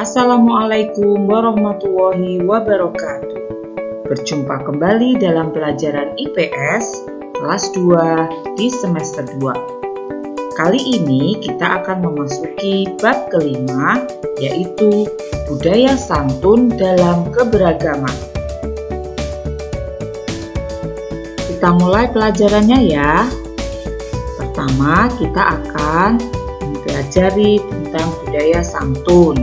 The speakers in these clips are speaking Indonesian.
Assalamualaikum warahmatullahi wabarakatuh. Berjumpa kembali dalam pelajaran IPS kelas 2 di semester 2. Kali ini kita akan memasuki bab kelima, yaitu budaya santun dalam keberagaman. Kita mulai pelajarannya ya. Pertama, kita akan mempelajari tentang budaya santun.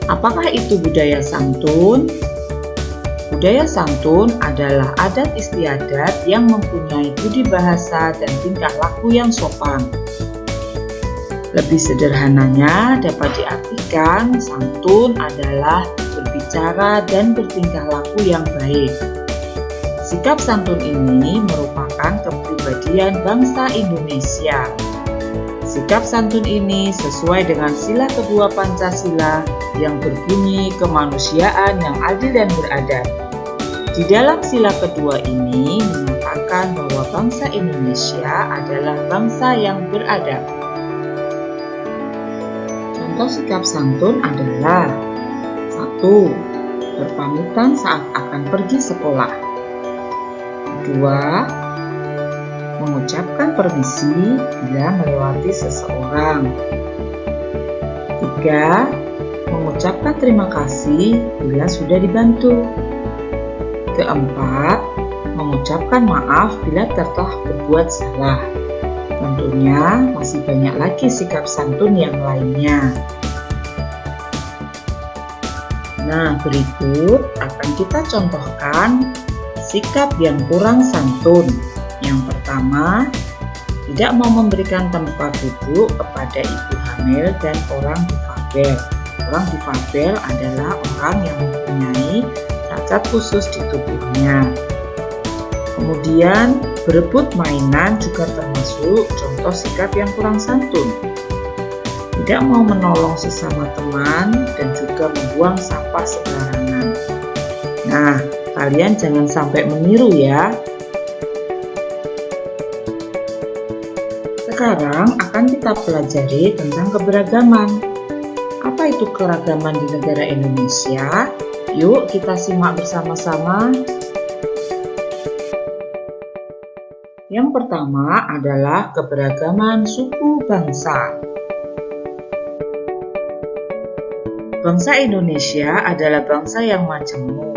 Apakah itu budaya santun? Budaya santun adalah adat istiadat yang mempunyai budi bahasa dan tingkah laku yang sopan. Lebih sederhananya dapat diartikan santun adalah berbicara dan bertingkah laku yang baik. Sikap santun ini merupakan kepribadian bangsa Indonesia. Sikap santun ini sesuai dengan sila kedua Pancasila yang berbunyi kemanusiaan yang adil dan beradab. Di dalam sila kedua ini menyatakan bahwa bangsa Indonesia adalah bangsa yang beradab. Contoh sikap santun adalah 1. Berpamitan saat akan pergi sekolah. 2. Mengucapkan permisi bila melewati seseorang. 3. Mengucapkan terima kasih bila sudah dibantu. 4. Mengucapkan maaf bila telah berbuat salah. Tentunya masih banyak lagi sikap santun yang lainnya. Nah, berikut akan kita contohkan sikap yang kurang santun. Yang pertama, tidak mau memberikan tempat duduk kepada ibu hamil dan orang difabel. Orang difabel adalah orang yang mempunyai cacat khusus di tubuhnya. Kemudian, berebut mainan juga termasuk contoh sikap yang kurang santun. Tidak mau menolong sesama teman dan juga membuang sampah sembarangan. Nah, kalian jangan sampai meniru ya. Sekarang akan kita pelajari tentang keberagaman. Apa itu keragaman di negara Indonesia? Yuk kita simak bersama-sama. Yang pertama adalah keberagaman suku bangsa. Bangsa Indonesia adalah bangsa yang majemuk.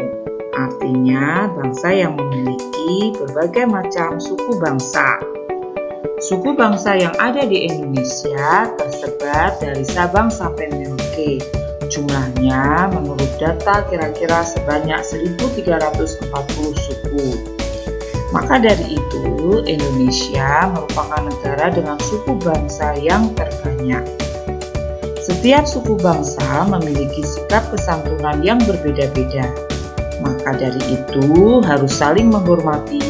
Artinya bangsa yang memiliki berbagai macam suku bangsa. Suku bangsa yang ada di Indonesia tersebar dari Sabang sampai Merauke. Jumlahnya menurut data kira-kira sebanyak 1.340 suku. Maka dari itu, Indonesia merupakan negara dengan suku bangsa yang terbanyak. Setiap suku bangsa memiliki sikap kesantunan yang berbeda-beda. Maka dari itu, harus saling menghormati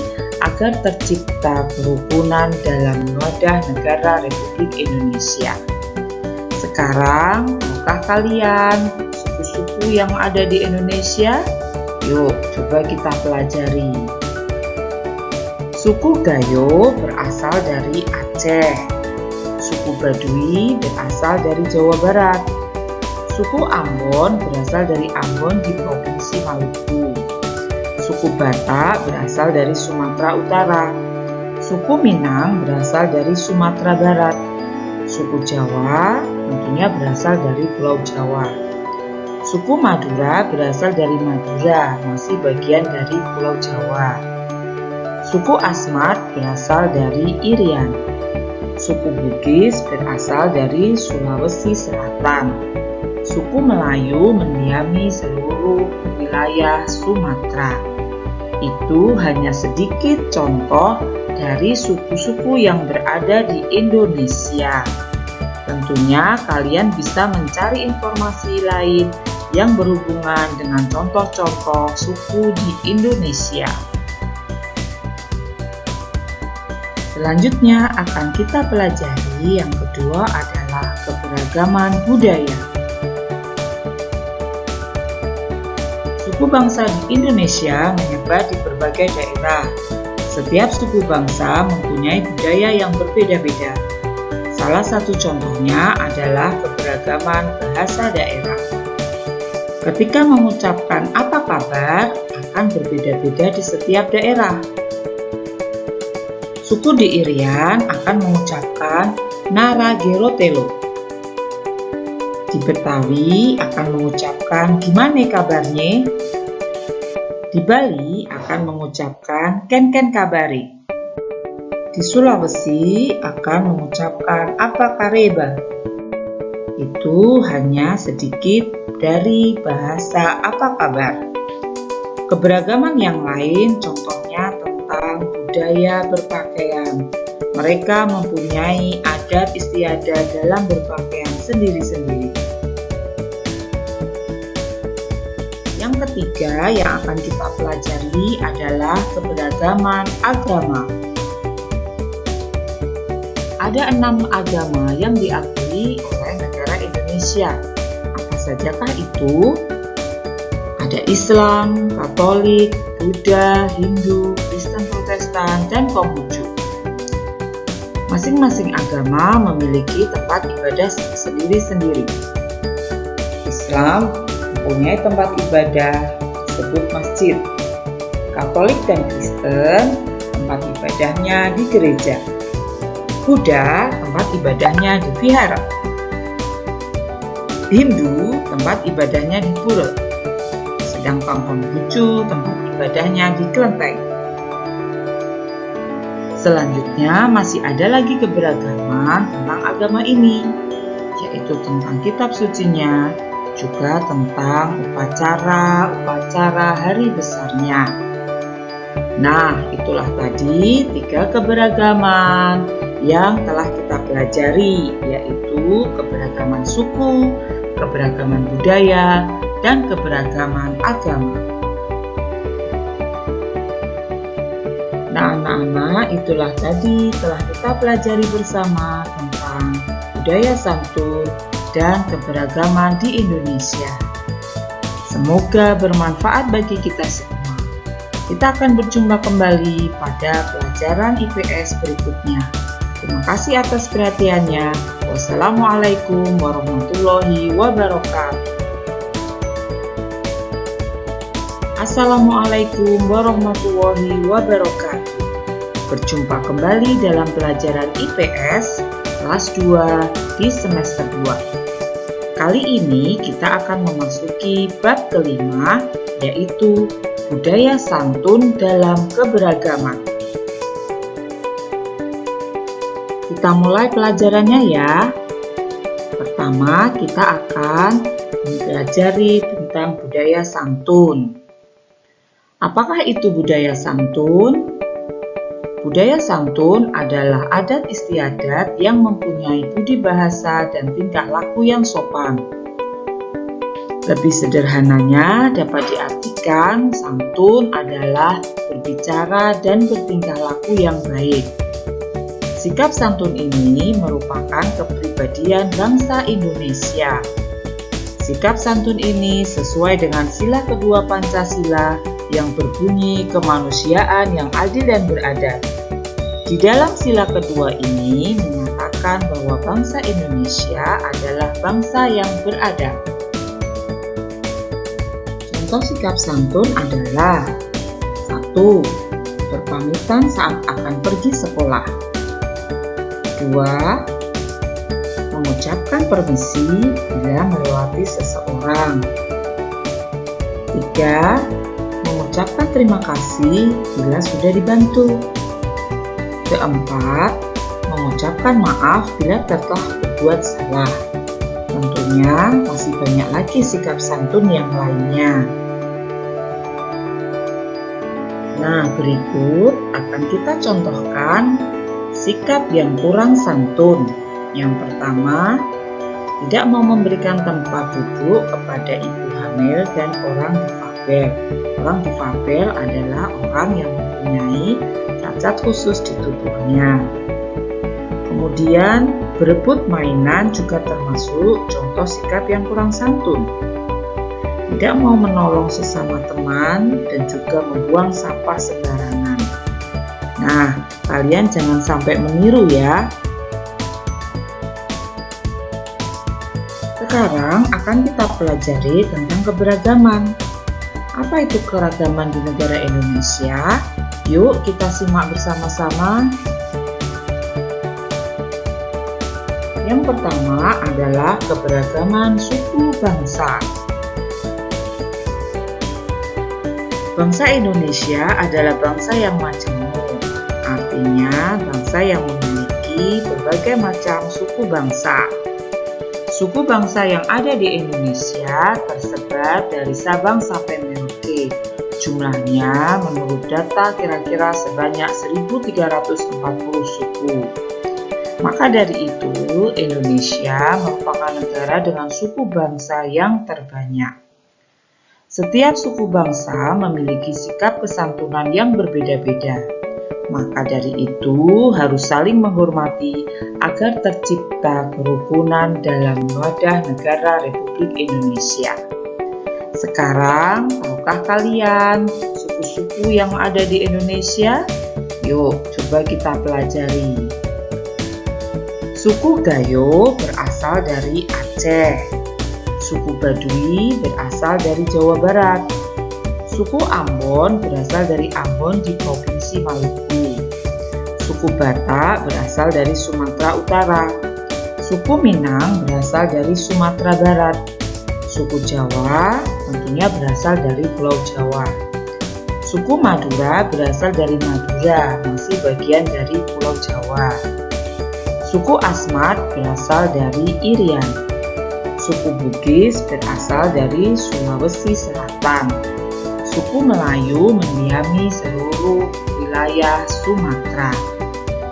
agar tercipta kerukunan dalam wadah negara Republik Indonesia. Sekarang, tahukah kalian suku-suku yang ada di Indonesia? Yuk, coba kita pelajari. Suku Gayo berasal dari Aceh. Suku Baduy berasal dari Jawa Barat. Suku Ambon berasal dari Ambon di Provinsi Maluku. Suku Batak berasal dari Sumatera Utara. Suku Minang berasal dari Sumatera Barat. Suku Jawa tentunya berasal dari Pulau Jawa. Suku Madura berasal dari Madura, masih bagian dari Pulau Jawa. Suku Asmat berasal dari Irian. Suku Bugis berasal dari Sulawesi Selatan. Suku Melayu mendiami seluruh wilayah Sumatera. Itu hanya sedikit contoh dari suku-suku yang berada di Indonesia. Tentunya kalian bisa mencari informasi lain yang berhubungan dengan contoh-contoh suku di Indonesia. Selanjutnya akan kita pelajari yang kedua adalah keberagaman budaya. Suku bangsa di Indonesia menyebar di berbagai daerah. Setiap suku bangsa mempunyai budaya yang berbeda-beda. Salah satu contohnya adalah keberagaman bahasa daerah. Ketika mengucapkan apa kabar akan berbeda-beda di setiap daerah. Suku di Irian akan mengucapkan Naragerotelo. Di Betawi akan mengucapkan gimana kabarnya. Di Bali akan mengucapkan ken-ken kabari. Di Sulawesi akan mengucapkan apa kareba. Itu hanya sedikit dari bahasa apa kabar. Keberagaman yang lain contohnya tentang budaya berpakaian. Mereka mempunyai adat istiadat dalam berpakaian sendiri-sendiri. Yang ketiga yang akan kita pelajari adalah keberagaman agama. Ada 6 agama yang diakui oleh negara Indonesia. Apa sajakah itu? Ada Islam, Katolik, Buddha, Hindu, Kristen Protestan, dan Konghucu. Masing-masing agama memiliki tempat ibadah sendiri-sendiri. Islam mempunyai tempat ibadah disebut masjid. Katolik dan Kristen tempat ibadahnya di gereja. Buddha tempat ibadahnya di vihara. Hindu tempat ibadahnya di pura. Sedangkan Konghucu tempat ibadahnya di kelenteng. Selanjutnya masih ada lagi keberagaman tentang agama ini, yaitu tentang kitab sucinya, juga tentang upacara hari besarnya. Nah, itulah tadi 3 keberagaman yang telah kita pelajari, yaitu keberagaman suku, keberagaman budaya, dan keberagaman agama. Nah, anak-anak, itulah tadi telah kita pelajari bersama tentang budaya santun dan keberagaman di Indonesia. Semoga bermanfaat bagi kita semua. Kita akan berjumpa kembali pada pelajaran IPS berikutnya. Terima kasih atas perhatiannya. Wassalamualaikum warahmatullahi wabarakatuh. Assalamualaikum warahmatullahi wabarakatuh. Berjumpa kembali dalam pelajaran IPS kelas 2 di semester 2. Kali ini kita akan memasuki bab kelima, yaitu budaya santun dalam keberagaman. Kita mulai pelajarannya ya. Pertama, kita akan mempelajari tentang budaya santun. Apakah itu budaya santun? Budaya santun adalah adat istiadat yang mempunyai budi bahasa dan tingkah laku yang sopan. Lebih sederhananya dapat diartikan santun adalah berbicara dan bertingkah laku yang baik. Sikap santun ini merupakan kepribadian bangsa Indonesia. Sikap santun ini sesuai dengan sila kedua Pancasila yang berbunyi kemanusiaan yang adil dan beradab. Di dalam sila kedua ini menyatakan bahwa bangsa Indonesia adalah bangsa yang beradab. Contoh sikap santun adalah 1. Berpamitan saat akan pergi sekolah. 2. Mengucapkan permisi bila melewati seseorang. 3. Mengucapkan terima kasih bila sudah dibantu. 4. Mengucapkan maaf bila telah berbuat salah. Tentunya masih banyak lagi sikap santun yang lainnya. Nah, berikut akan kita contohkan sikap yang kurang santun. Yang pertama, tidak mau memberikan tempat duduk kepada ibu hamil dan orang difabel. Orang difabel adalah orang yang mempunyai cacat khusus di tubuhnya. Kemudian, berebut mainan juga termasuk contoh sikap yang kurang santun. Tidak mau menolong sesama teman dan juga membuang sampah sembarangan. Nah, kalian jangan sampai meniru ya. Sekarang akan kita pelajari tentang keberagaman. Apa itu keragaman di negara Indonesia? Yuk kita simak bersama-sama. Yang pertama adalah keberagaman suku bangsa. Bangsa Indonesia adalah bangsa yang majemuk, artinya bangsa yang memiliki berbagai macam suku bangsa. Suku bangsa yang ada di Indonesia tersebar dari Sabang sampai Merauke. Jumlahnya menurut data kira-kira sebanyak 1.340 suku. Maka dari itu, Indonesia merupakan negara dengan suku bangsa yang terbanyak. Setiap suku bangsa memiliki sikap kesantunan yang berbeda-beda. Maka dari itu harus saling menghormati agar tercipta kerukunan dalam wadah negara Republik Indonesia. Sekarang, tahukah kalian suku-suku yang ada di Indonesia? Yuk, coba kita pelajari. Suku Gayo berasal dari Aceh. Suku Baduy berasal dari Jawa Barat. Suku Ambon berasal dari Ambon di Provinsi Maluku. Suku Batak berasal dari Sumatera Utara. Suku Minang berasal dari Sumatera Barat. Suku Jawa tentunya berasal dari Pulau Jawa. Suku Madura berasal dari Madura, masih bagian dari Pulau Jawa. Suku Asmat berasal dari Irian. Suku Bugis berasal dari Sulawesi Selatan. Suku Melayu mendiami seluruh wilayah Sumatera.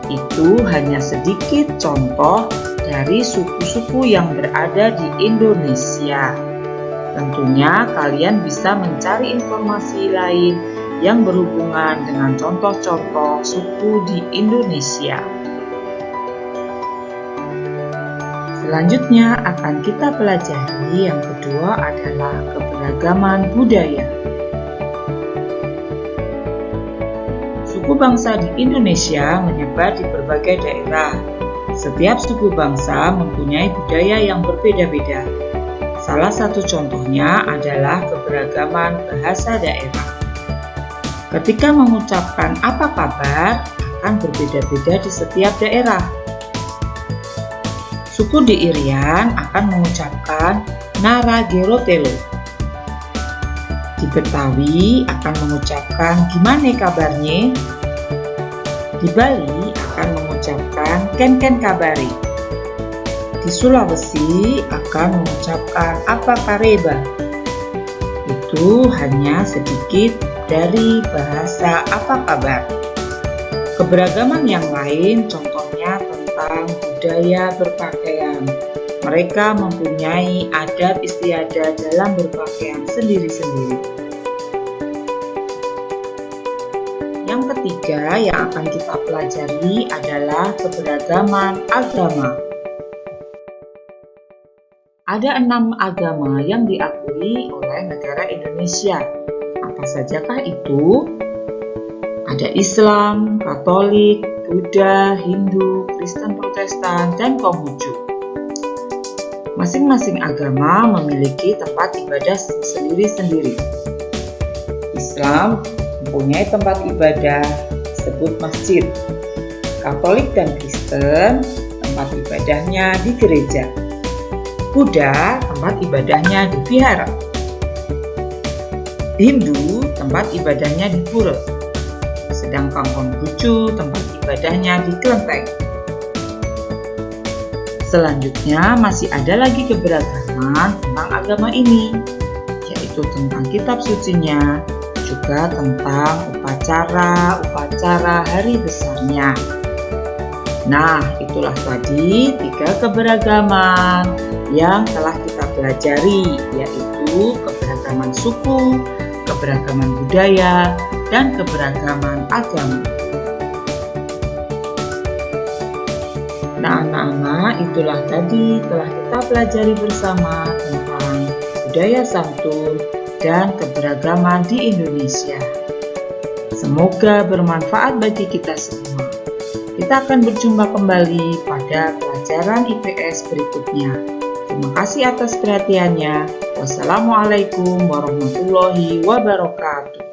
Itu hanya sedikit contoh dari suku-suku yang berada di Indonesia. Tentunya kalian bisa mencari informasi lain yang berhubungan dengan contoh-contoh suku di Indonesia. Selanjutnya akan kita pelajari yang kedua adalah keberagaman budaya. Suku bangsa di Indonesia menyebar di berbagai daerah. Setiap suku bangsa mempunyai budaya yang berbeda-beda. Salah satu contohnya adalah keberagaman bahasa daerah. Ketika mengucapkan apa kabar akan berbeda-beda di setiap daerah. Suku di Irian akan mengucapkan Naragerotelo. Di Betawi akan mengucapkan gimana kabarnya. Di Bali akan mengucapkan ken-ken kabari. Di Sulawesi akan mengucapkan apa kareba. Itu hanya sedikit dari bahasa apa kabar. Keberagaman yang lain contohnya tentang budaya berpakaian. Mereka mempunyai adat istiadat dalam berpakaian sendiri-sendiri. Yang ketiga yang akan kita pelajari adalah keberagaman agama. Ada 6 agama yang diakui oleh negara Indonesia. Apa sajakah itu? Ada Islam, Katolik, Buddha, Hindu, Kristen Protestan, dan Konghucu. Masing-masing agama memiliki tempat ibadah sendiri-sendiri. Islam mempunyai tempat ibadah disebut masjid. Katolik dan Kristen tempat ibadahnya di gereja. Buddha tempat ibadahnya di vihara. Hindu tempat ibadahnya di pura. Sedangkan Konghucu tempat ibadahnya di kelenteng. Selanjutnya masih ada lagi keberagaman tentang agama ini, yaitu tentang kitab sucinya, juga tentang upacara hari besarnya. Nah, itulah tadi 3 keberagaman yang telah kita pelajari, yaitu keberagaman suku, keberagaman budaya, dan keberagaman agama. Nah, anak-anak, itulah tadi telah kita pelajari bersama tentang budaya santun dan keberagaman di Indonesia. Semoga bermanfaat bagi kita semua. Kita akan berjumpa kembali pada pelajaran IPS berikutnya. Terima kasih atas perhatiannya. Wassalamualaikum warahmatullahi wabarakatuh.